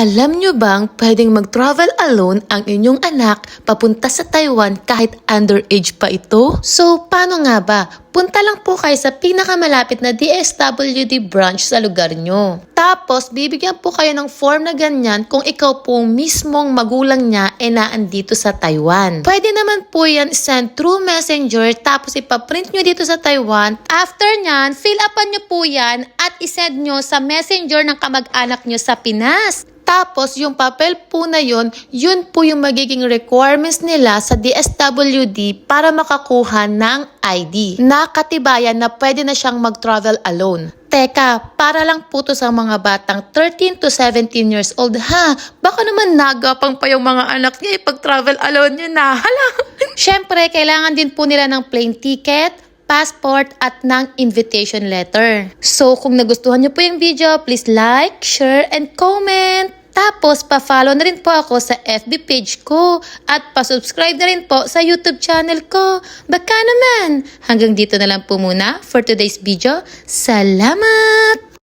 Alam nyo bang pwedeng mag-travel alone ang inyong anak papunta sa Taiwan kahit underage pa ito? So, paano nga ba? Punta lang po kayo sa pinakamalapit na DSWD branch sa lugar nyo. Tapos, bibigyan po kayo ng form na ganyan kung ikaw po mismong magulang niya naandito sa Taiwan. Pwede naman po yan send through messenger tapos ipaprint nyo dito sa Taiwan. After nyan, fill upan nyo po yan at isend nyo sa messenger ng kamag-anak nyo sa Pinas. Tapos, yung papel po na yun po yung magiging requirements nila sa DSWD para makakuha ng ID. Nakatibayan na pwede na siyang mag-travel alone. Teka, para lang po to sa mga batang 13 to 17 years old ha. Baka naman nagapang pa yung mga anak niya pag-travel alone yun na. Hala. Syempre, kailangan din po nila ng plane ticket, passport at ng invitation letter. So, kung nagustuhan nyo po yung video, please like, share, and comment. Tapos, pa-follow na rin po ako sa FB page ko at pa-subscribe na rin po sa YouTube channel ko. Baka naman! Hanggang dito na lang po muna for today's video. Salamat!